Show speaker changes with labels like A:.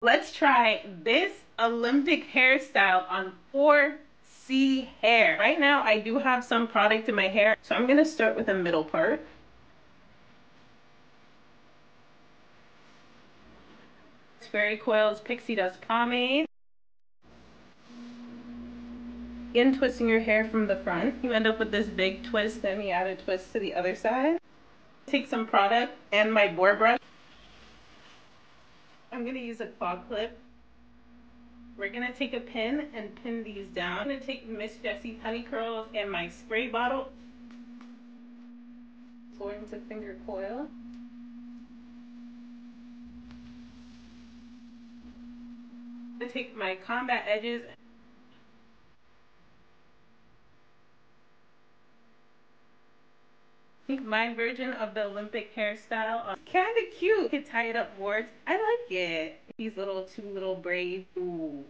A: Let's try this Olympic hairstyle on 4C hair. Right now, I do have some product in my hair, so I'm gonna start with the middle part. Fairy Coils Pixie Dust Pomade. Begin twisting your hair from the front. You end up with this big twist, then you add a twist to the other side. Take some product and my boar brush. I'm gonna use a claw clip. We're gonna take a pin and pin these down. I'm gonna take Miss Jessie Honey Curls and my spray bottle. Pour into finger coil. I'm gonna take my combat edges. My version of the Olympic hairstyle. Kind of cute. You could tie it up wards. I like it. These two little braids. Ooh.